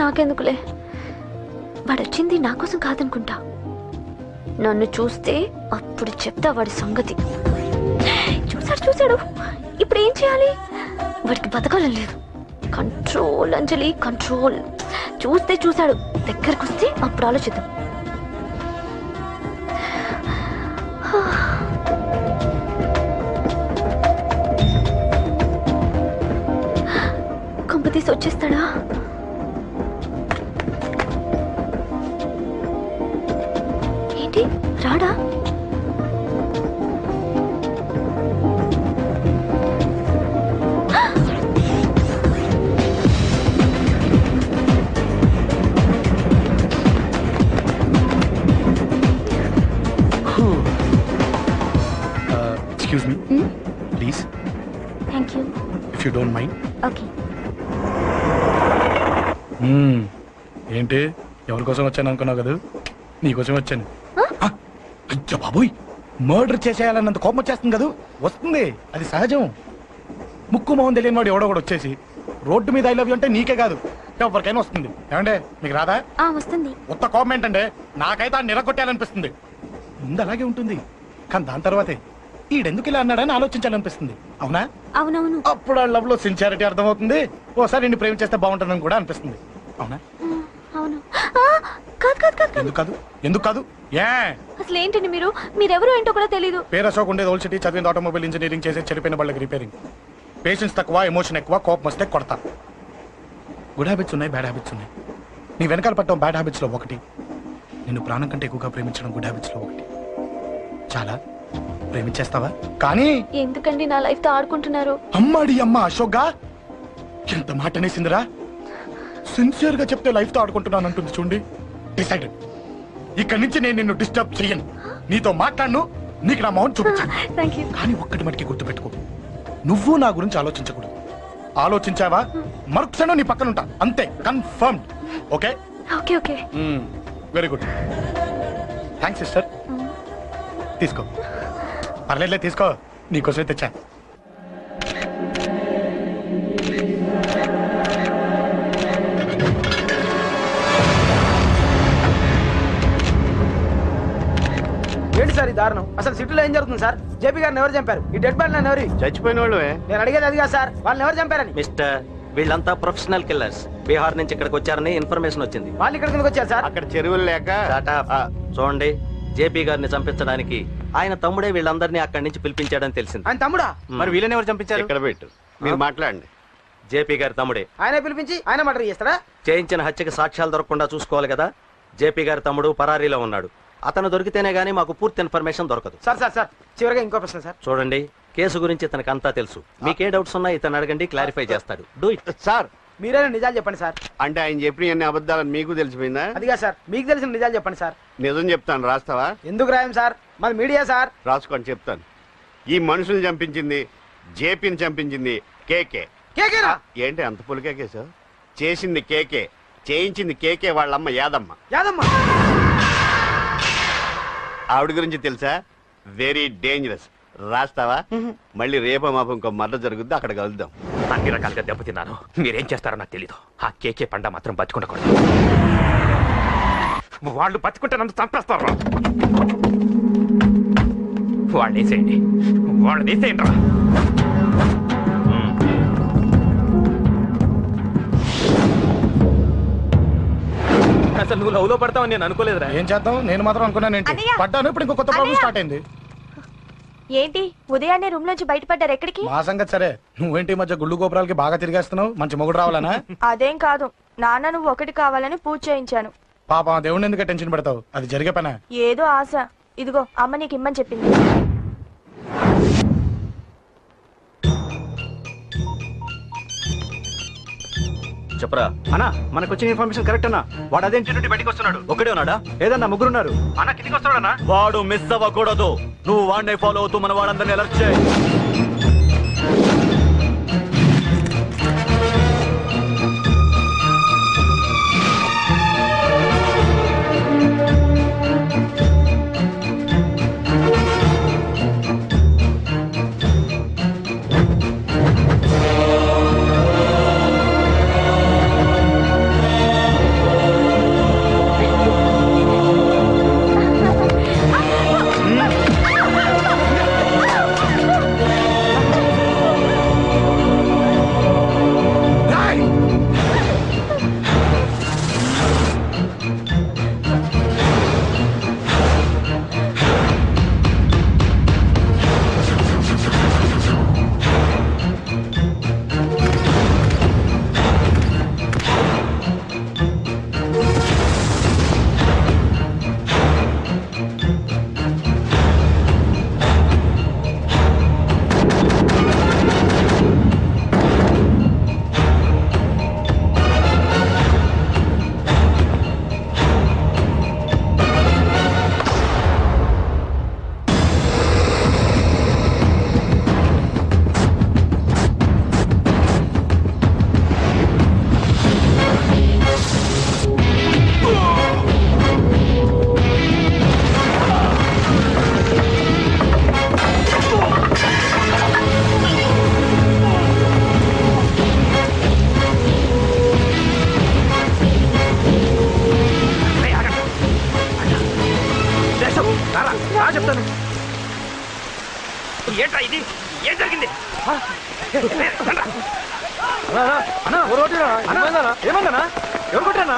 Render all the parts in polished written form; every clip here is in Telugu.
నాకెందుకులే, వాడొచ్చింది నా కోసం కాదనుకుంటా. నన్ను చూస్తే అప్పుడు చెప్తా వాడి సంగతి. చూశాడు. ఇప్పుడు ఏం చేయాలి? వాడికి బతకాలని లేదు. కంట్రోల్ అంజలి, కంట్రోల్. చూశాడు, దగ్గరకు వస్తే అప్పుడు ఆలోచిద్దాం. కంపతీసి వచ్చేస్తాడా? ఏంటి రాడా? Excuse me, please. Thank you. If you don't mind. Okay. ఏంటి ఎవరి కోసం వచ్చాను అనుకున్నావు కదా? నీకోసం వచ్చాను. అయ్యో బాబోయ్, మర్డర్ చేసేయాలన్నంత కోపం వచ్చేస్తుంది కదా? వస్తుంది, అది సహజం. ముక్కు మొహం తెలియని వాడు ఎవడో కూడా వచ్చేసి రోడ్డు మీద ఐ లవ్ యూ అంటే నీకే కాదు ఎవరికైనా వస్తుంది. ఏమంటే మీకు రాదా? వస్తుంది. కొత్త కోపం ఏంటంటే నాకైతే ఆ నిరగొట్టాలనిపిస్తుంది. ముందు అలాగే ఉంటుంది, కానీ దాని తర్వాతే ఈడెందుకు ఇలా అన్నాడని ఆలోచించాలనిపిస్తుంది. అవునా? అవునవును. అప్పుడు ఆ లవ్ లో సిన్సియారిటీ అర్థమవుతుంది. ఓసారి నిన్ను ప్రేమ చేస్తే బాగుంటుందని కూడా అనిపిస్తుంది. అవునా? అవును. ఎందుకు కాదు? ఏ అసలు ఏంటండి మీరెవరు ఏంటో కూడా తెలీదు. పేరు అశోక్, ఉండేది ఓల్డ్ సిటీ, చదివింది ఆటోమొబైల్ ఇంజనీరింగ్, చేసే చెడిపోయిన వాళ్ళకి రిపేరింగ్. పేషెన్స్ తక్కువ, ఎమోషన్ ఎక్కువ, కోపం వస్తే కొడతా. గుడ్ హ్యాబిట్స్ ఉన్నాయి, బ్యాడ్ హ్యాబిట్స్ ఉన్నాయి. నీ వెనకాల పట్టడం బ్యాడ్ హ్యాబిట్స్ లో ఒకటి, నిన్ను ప్రాణం కంటే ఎక్కువగా ప్రేమించడం గుడ్ హ్యాబిట్స్ లో ఒకటి. చాలా ప్రేమించేస్తావా? కానీ ఎందుకండి నా లైఫ్ తో ఆడుకుంటున్నారు? అమ్మాడి అమ్మ అశోక్ గా ఎంత మాట అనేసిందిరా. సిన్సియర్ గా చెప్తే లైఫ్ తో ఆడుకుంటున్నాను అంటుంది చూడండి. డిసైడెడ్, ఇక్కడి నుంచి నేను నిన్ను డిస్టర్బ్ చెయ్యను. నీతో మాట్లాడను, నీకు నా మౌన్ చూపించాను. కానీ ఒక్కటి మటుకి గుర్తుపెట్టుకో, నువ్వు నా గురించి ఆలోచించకూడదు. ఆలోచించావా మరుక్షణం నీ పక్కన ఉంటా, అంతే. Confirmed. Okay? Okay okay. Very good. Thanks sister. తీసుకో. పర్లేదులే, తీసుకో, నీకోసమే తెచ్చా. ఏంటి సార్ ఈ దారుణం? అసలు సిటీలో ఏం జరుగుతుంది సార్? జేపీ గారిని ఎవరు చంపారు? ఈ డెడ్ బాడీ ఎవరు? చచ్చిపోయిన వాళ్ళు. నేను అడిగేది అది కాదు సార్, వాళ్ళని ఎవరు చంపారని. మిస్టర్, వీళ్ళంతా ప్రొఫెషనల్ కిల్లర్స్. బీహార్ నుంచి ఇక్కడికి వచ్చారని ఇన్ఫర్మేషన్ వచ్చింది. వాళ్ళు ఇక్కడికి వచ్చారు సార్? అక్కడ చెరువులు లేక. చూడండి, జేపీ గారిని చంపించడానికి ఆయన తమ్ముడే వీళ్ళందరినీ అక్కడి నుంచి పిలిపించాడని తెలిసింది. ఆయన తమ్ముడా? మరి వీళ్ళని ఎవరు చంపించారు? ఇక్కడ పెట్టు, మీరు మాట్లాడండి. జేపీ గారి తమ్ముడే. ఆయన పిలిపించి ఆయన మర్డర్ చేస్తారా? చేయించిన హత్యకి సాక్ష్యాలు దొరకకుండా చూసుకోవాలి కదా. జేపీ గారి తమ్ముడు పరారీలో ఉన్నాడు. అతను దొరికితేనే గానీ మాకు పూర్తి ఇన్ఫర్మేషన్ దొరకదు. సార్ సార్ సార్ చివరిగా ఇంకో ప్రశ్న సార్. చూడండి, కేసు గురించి ఇతనికి అంతా తెలుసు. మీకే డౌట్స్ ఉన్నా ఇతను అడగండి, క్లారిఫై చేస్తాడు. Do it. సార్ మీరైనా నిజాలు చెప్పండి సార్. అంటే ఆయన చెప్పిన అన్ని అబద్ధాలని మీకు తెలిసిపోయిందా? అదిగా సార్, మీకు తెలిసిన నిజాలు చెప్పండి సార్. నిజం చెప్తాను, రాస్తావా? ఎందుకు రాయం సార్, మాది మీడియా సార్. రాసుకోండి, చెప్తాను. ఈ మనుషుల్ని చంపించింది, జేపీని చంపించింది కేకే. కేకేనా? ఏంటి అంత పులికేకే సార్? చేసింది కేకే, చేయించింది కేకే వాళ్ళమ్మ యాదమ్మ. యాదమ్మ ఆవిడ గురించి తెలుసా? Very dangerous. రాస్తావా? మళ్ళీ రేప మాపం ఇంకో మర్ర జరుగుద్ది, అక్కడ కలుద్దాం. అన్ని రకాలుగా దెబ్బతిన్నాను. మీరేం చేస్తారో నాకు తెలీదు. ఆ కేకే పండ మాత్రం బతుకుండకూడదు. వాళ్ళు బతుకుంటే నన్ను చంపేస్తారు. వాళ్ళు వేసేయండి, వాళ్ళు వేసేయండి రా. అసలు నువ్వు లవ్ లో పడతావు నేను అనుకోలేదురా. ఏం చేద్దాం, నేను మాత్రం అనుకున్నాను. ఏంటి పడ్డాను, ఇప్పుడు ఇంకో కొత్త ప్రాబ్లం స్టార్ట్ అయింది. ఏంటి ఉదయాన్నే రూమ్ నుంచి బయటపడ్డారు? ఎక్కడికి? మా సంగతి సరే, నువ్వేంటి మధ్య గుళ్ళు గోపురాలకి బాగా తిరిగేస్తున్నావు? మంచి మొగుడు రావాలనా? అదేం కాదు నాన్న, నువ్వు ఒకటి కావాలని పూజ చేయించాను. పాప దేవుడిని ఎందుకు టెన్షన్ పెడతావు? అది జరిగే పనా? ఏదో ఆశ. ఇదిగో అమ్మ నీకు ఇమ్మని చెప్పింది. చెప్పరా అన్నా, మనకు వచ్చిన ఇన్ఫర్మేషన్ కరెక్ట్ అన్నా. వాడు అదే ఇంటి నుండి బయటకు వస్తున్నాడు. ఒకడే ఉన్నాడా? ఏదన్నా ముగ్గురున్నారు. అన్న కిందికి వస్తాడన్నా. వాడు మిస్ అవ్వకూడదు. నువ్వు వాడిని ఫాలో అవుతూ మన వాడందరినీ అలర్ట్ చేయి. ఏమన్నా ఎవరు కొట్టానా?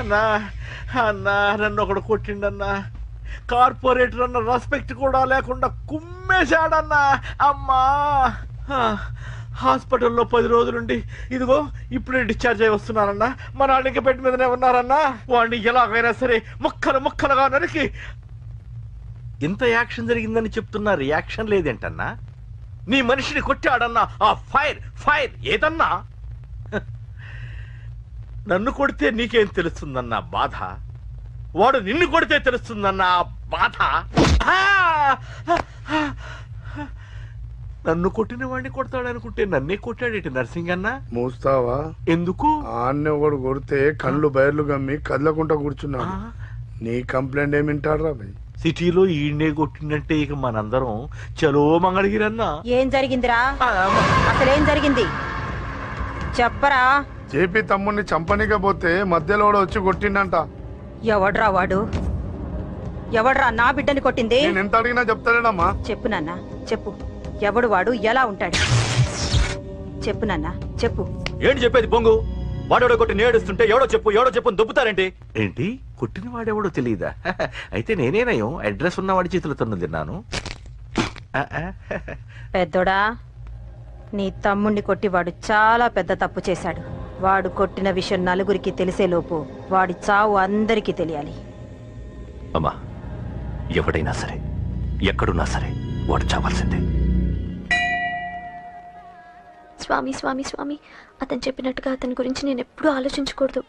అన్నా అన్నా నన్ను ఒకడు కొట్టిండన్నా. కార్పొరేటర్ అన్న రెస్పెక్ట్ కూడా లేకుండా కుమ్మేశాడన్నా. అమ్మా హాస్పిటల్లో 10 రోజులుండి ఇదిగో ఇప్పుడే డిశ్చార్జ్ అయి వస్తున్నారన్నా. మా నాన్న ఇంకా బెడ్ మీదనే ఉన్నారన్నా. వాడిని ఎలాగైనా సరే ముక్కలుగా నరికి. ఇంత యాక్షన్ జరిగిందని చెప్తున్నా, రియాక్షన్ లేదేంటన్నా? నీ మనిషిని కొట్టాడన్నా. ఆ ఫైర్ ఏదన్నా? నన్ను కొడితే నీకేం తెలుస్తుందన్న బాధ, వాడు నిన్ను కొడితే తెలుస్తుందన్న బాధ. నన్ను కొట్టిన వాడిని కొడతాడనుకుంటే నన్నే కొట్టాడేటి నర్సింగన్న. మూస్తావా? ఎందుకు? ఆన్నే ఒకడు కొడితే కళ్ళు బయర్లు గమ్మి కదలకుండా కూర్చున్నాడు. నీ కంప్లైంట్ ఏమి వింటాడు రా భయ్? సిటీలో ఈయనే కొట్టిందంటే ఇక మనందరం చలో మంగళగిరన్నా. ఏం జరిగిందిరా? అసలేం జరిగింది చెప్పరా? జేపీ తమ్ముడిని చంపనీక పోతే మధ్యలో వచ్చి కొట్టిండంట. ఎవడ్రా వాడు? ఎవడ్రా నా బిడ్డని కొట్టింది? నేను ఎంత అడిగినా చెప్తాడేనమ్మా. చెప్పు నాన్న చెప్పు. ఎవడు వాడు? ఎలా ఉంటాడు? చెప్పు నాన్న చెప్పు. ఏంటి చెప్పేది పొంగు? వాడెవడో కొట్టి నేడుస్తుంటే ఎవడో చెప్పు దుబ్బుతారేంటి? ఏంటి కొట్టిన వాడెవడో తెలియదా? అయితే నేనేనయం అడ్రస్ ఉన్నవాడి చేతులతో తిన్నాను. పెద్దోడా, నీ తమ్ముణ్ణి కొట్టి వాడు చాలా పెద్ద తప్పు చేశాడు. వాడు కొట్టిన విషయం నలుగురికి తెలిసేలోపు వాడి చావు అందరికీ తెలియాలి. అమ్మా, ఎవడైనా సరే ఎక్కడున్నా సరే వాడు చావాల్సిందే. స్వామి స్వామి స్వామి, అతను చెప్పినట్టుగా అతని గురించి నేను ఎప్పుడూ ఆలోచించకూడదు.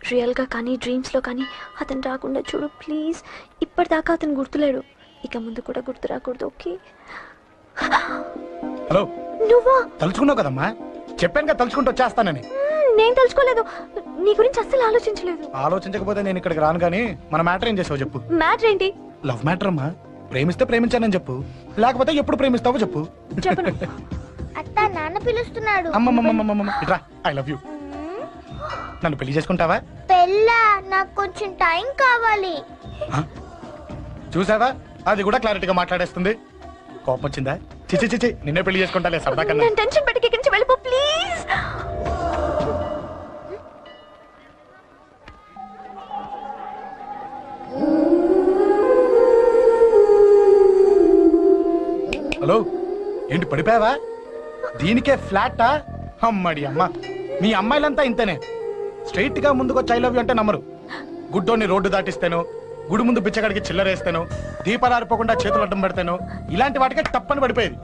రియల్గా కానీ డ్రీమ్స్లో కానీ అతను రాకుండా చూడు ప్లీజ్. ఇప్పటిదాకా అతను గుర్తులేడు, ఇక ముందు కూడా గుర్తు రాకూడదు. ఓకే? హలో, నువ్వా? తలుచుకున్నావు కదమ్మా, చెప్పాను కదా తలుచుకుంటూ వచ్చేస్తానని. నేను తలుచుకోలేదు, నీ గురించి అస్సలు ఆలోచించలేదు. ఆలోచించకపోతే నేను ఇక్కడికి రాను. కానీ మన మ్యాటర్ ఏం చేసావు చెప్పు. మ్యాటర్ ఏంటి? లవ్ మ్యాటర్ అమ్మా. ప్రేమిస్తే ప్రేమించానని చెప్పు, లేకపోతే ఎప్పుడు ప్రేమిస్తావో చెప్పు. చెప్పను. అత్త నాన్న పిలుస్తున్నాడు. అమ్మమ్మమ్మమ్మమ్మ ఇట్రా, ఐ లవ్ యూ. నన్ను పెళ్లి చేసుకుంటావా? పెళ్ళా? నాకు కొంచెం టైం కావాలి. చూసావా, అది కూడా క్లారిటీగా మాట్లాడేస్తుంది. కోపం వచ్చిందా? చిచి చిచి, నిన్నే పెళ్లి చేసుకుంటాలే సరదా కన్నా. నేను టెన్షన్ పెట్టి ఇక్కడి నుంచి వెళ్ళిపో ప్లీజ్. హలో, ఏంటి పడిపోయావా? దీనికే ఫ్లాటా? అమ్మడి అమ్మ, మీ అమ్మాయిలంతా ఇంతనే. స్ట్రైట్ గా ముందుకొచ్చి ఐ లవ్ యూ అంటే నమ్మరు. గుడ్డోని రోడ్డు దాటిస్తాను, గుడి ముందు బిచ్చగాడికి చిల్లరేస్తాను, దీపాలు ఆరిపోకుండా చేతులు అడ్డం పెడతాను. ఇలాంటి వాటికే తప్పని పడిపోయేది.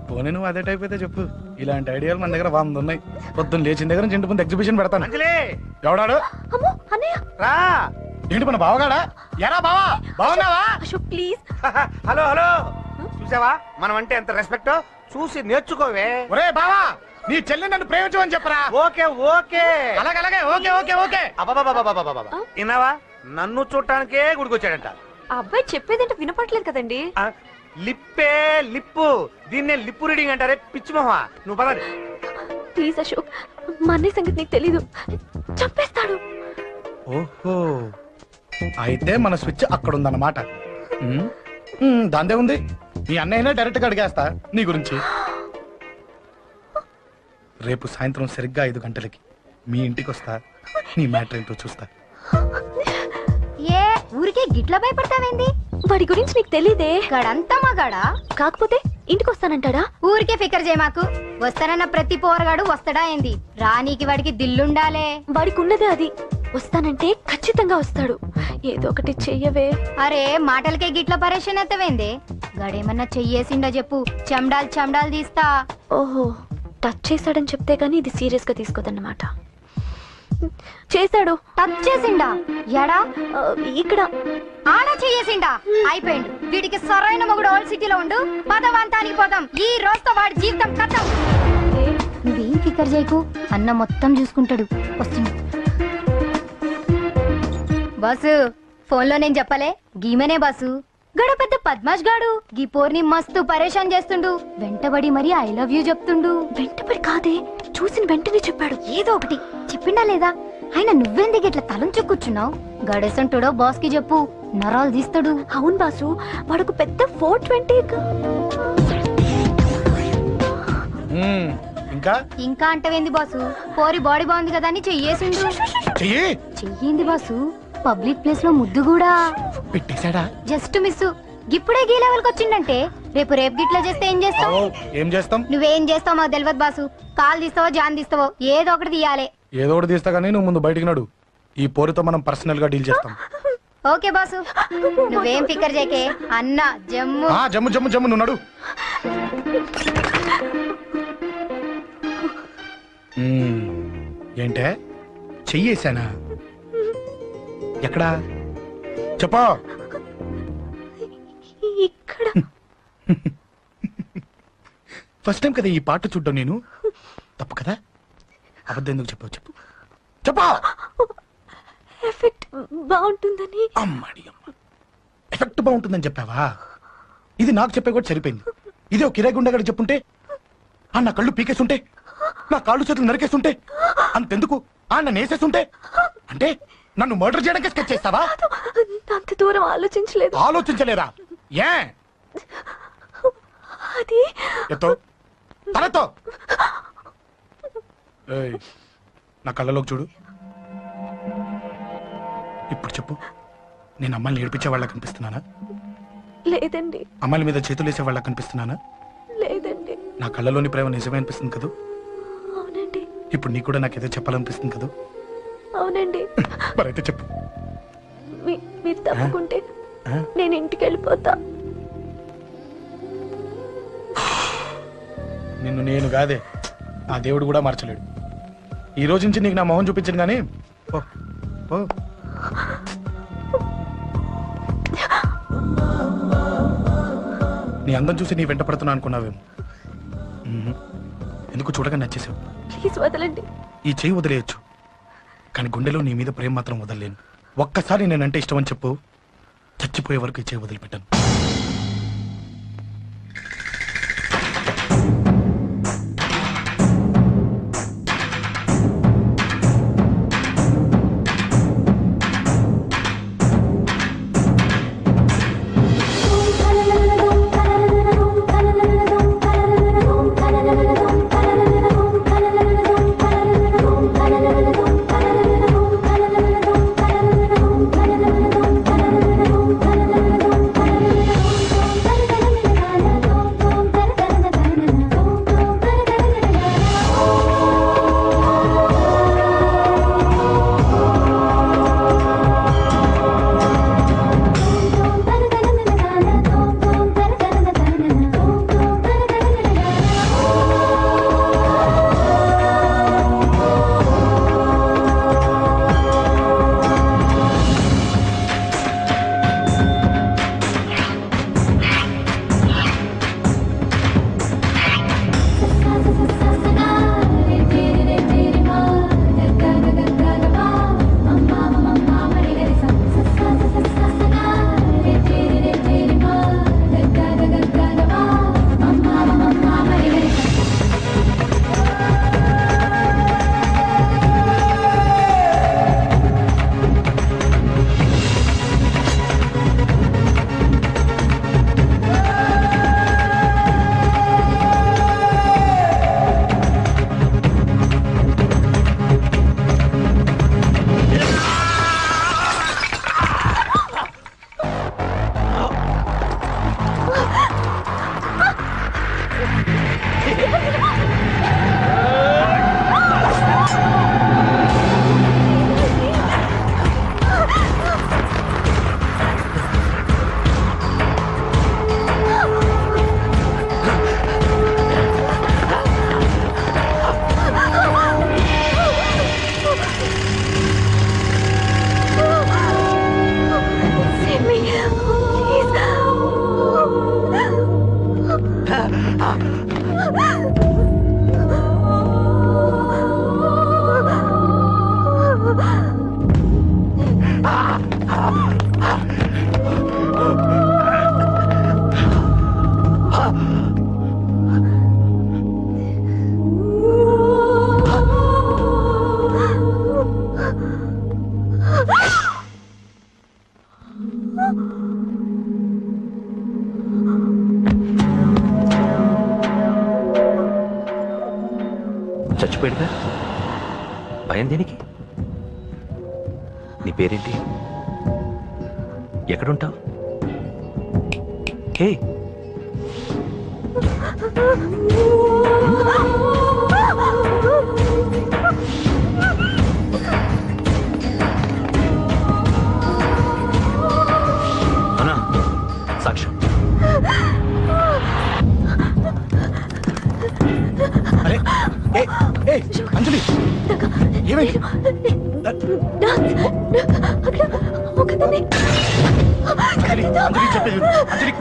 పోనీ నువ్వు అదే టైప్ అయితే చెప్పు. ఇలాంటి ఐడియాలు మన దగ్గర 100 ఉన్నాయి. పొద్దున్న లేచిన దగ్గర ఇంటి ముందు ఎగ్జిబిషన్ పెడతాను. ఎవడాడు? ఏంటి మన బావగాడా? ఎరా బావా, బావున్నావా? అశోక్ ప్లీజ్. హలో హలో, చూసావా మనం అంటే ఎంత రెస్పెక్ట్? చూసి నేర్చుకోవే. ఒరే బావా, నీ చెల్లి నన్ను ప్రేమించమని చెప్పరా. ఓకే ఓకే, అలాగే ఓకే ఓకే ఓకే. విన్నావా? నన్ను చూడటానికే గుడికొచ్చాడంట. ఆ అబ్బాయి చెప్పేదంటే వినపట్లేదు కదండి. లిప్పే లిప్పు, దీన్నే లిప్పు రీడింగ్ అంటారే పిచ్చి మొహ. నువ్వు పదండి ప్లీజ్ అశోక్, మా అన్నయ్య సంగతి నీకు తెలీదు, చంపేస్తాడు. ఓహో, అయితే మన స్విచ్ అక్కడ ఉందన్నమాట. దాందే ఉంది. మీ అన్నయ్యనే డైరెక్ట్ గా అడిగేస్తా నీ గురించి. రేపు సాయంత్రం సరిగ్గా 5 గంటలకి మీ ఇంటికి వస్తా. నీ మ్యాటర్ ఏంటో చూస్తా. ఏ ఊరికే గిట్ల భయపడతావేంది? వాడి గురించి నీకు తెలీదే. గడంతా మగాడా? కాకపోతే ఇంటికి వస్తానంటాడా? ఊరికే ఫికర్ చేయ మాకు. వస్తానన్న ప్రతి పోరగాడు వస్తాడా ఏంది? రానీకి వాడికి దిల్లుండాలే. వాడికి ఉన్నదే అది. వస్తానంటే ఖచ్చితంగా వస్తాడు. ఏదో ఒకటి చెయ్యవే. అరే మాటలకే గిట్ల పరేషన్ అవుతావేంది? గడేమన్నా చెయ్యేసిండా చెప్పు, చెమ్డాల్ తీస్తా. ఓహో, టచ్ చేశాడని చెప్తే గానీ ఇది సీరియస్ గా తీసుకోదన్నమాట. చేశాడు. టచ్ చేసిండా? ఎడా? ఇక్కడ. ఆడా చెయ్యేసిండా? అయిపోయిండు. వీడికి సరైన మొగుడు ఓల్డ్ సిటీలో ఉండు. పదవంతానికి పోదాం. ఈ రోజుతో వాడి జీవితం కథం. నువ్వేం ఫికర్ చేయకు, అన్న మొత్తం చూసుకుంటాడు. వస్తుంది బాసు. ఫోన్లో నేను చెప్పలే, గీమనే బాసు. గడ పెద్ద పద్మాష్ గాడు గీ పోర్ని మస్తు పరేషాన్ చేస్తుండు. వెంటబడి మరి ఐ లవ్ యూ చెప్తుండు. వెంటపడి కాదే, చూసిన వెంటనే చెప్పాడు. ఏదో ఒకటి చెప్పిండా లేదా? ఆయన నువ్వెందుకు ఇట్లా తలంచు కూర్చున్నావు? గడేసంటుడో బాస్ కి చెప్పు, నరాలు తీస్తాడు. అవును బాసు, వాడుకు పెద్ద 420. ఇంకా ఇంకా అంటవేంది బాసు? పోరి బాడీ బాగుంది కదా అని చెయ్యేసిండు. చెయ్యింది బాసు, పబ్లిక్ ప్లేస్ లో ముద్దు కూడా పెట్టేశాడా? Just miss. ఇప్పుడే గీ లెవెల్ కి వచ్చిండంటే రేపు గిట్లా చేస్తే ఏం చేస్తావు? ఏం చేస్తాం? నువ్వేం చేస్తావు మాకు తెలియదు బాసు. కాల్ తీస్తావో జాన్ తీస్తావో ఏదో ఒకటి తీయాలి. ఏదో ఒకటి తీస్తా కానీ నువ్వు ముందు బయటికి నడు. ఈ పోరుతో మనం పర్సనల్ గా డీల్ చేస్తాం. ఓకే బాసు, నువ్వేం ఫికర్ చేయకే. అన్న జమ్ము జమ్ము జమ్ము జమ్ము నువ్వు నడు. ఏంటే చెయ్యేశానా? ఎక్కడా చెప్పా? ఇక్కడ. ఫస్ట్ టైం కదా ఈ పాట చూడ్డం నేను. తప్పు కదా? అబద్ధం ఎందుకు చెప్పావు? చెప్పు చెప్పా. ఎఫెక్ట్ బాగుంటుందని. అమ్మాడి అమ్మ, ఎఫెక్ట్ బాగుంటుందని చెప్పావా? ఇది నాకు చెప్పే కూడా సరిపోయింది. ఇది ఒక కిరాయి గుండెగాడు చెప్పుంటే, నా కళ్ళు పీకేస్తుంటే, నా కాళ్ళు చేతులు నరికేస్తుంటే, అంతెందుకు నన్ను వేసేస్తుంటే, అంటే నన్ను మర్డర్ చేయడానికి స్కెచ్ చేస్తావా? అంత దూరం ఆలోచించలేదు. ఆలోచించలేరా? ఏ అది ఎత్తో తలతో నా కళ్ళలోకి చూడు. ఇప్పుడు చెప్పు, నేను అమ్మాయిని ఏడిపించే వాళ్ళ కనిపిస్తున్నానా? లేదండి. అమ్మాయిల మీద చేతులు వేసే వాళ్ళ కనిపిస్తున్నానా? లేదండి. నా కళ్ళలోని ప్రేమ నిజమే అనిపిస్తుంది కదా? అవునండి. ఇప్పుడు నీకు కూడా నాకేదో చెప్పాలనిపిస్తుంది కదా? అవునండి. మరైతే చెప్పు. మీరు తప్పుకుంటే నేను ఇంటికి వెళ్ళిపోతా. నిన్ను నేను కాదే, ఆ దేవుడు కూడా మార్చలేడు. ఈ రోజు నుంచి నీకు నా మొహం చూపించను కానీ నీ అందం చూసి నీ వెంట పడుతున్నా అనుకున్నావేమో. ఎందుకు చూడగా నచ్చేసావు. ప్లీజ్ వదలండి. ఈ చెయ్యి వదిలేయచ్చు, కానీ గుండెలో నీ మీద ప్రేమ మాత్రం వదలలేను. ఒక్కసారి నేనంటే ఇష్టం అని చెప్పు, చచ్చిపోయే వరకు ఈ చెయ్యి వదిలిపెట్టాను. చచ్చిపోయాడుగా భయం దేనికి? నీ పేరేంటి? ఎక్కడుంటావు? హే అన్నా, సాక్ష్యం. అరే అంజలి ఏమైంది? అంజలి చెప్పేది అంజలి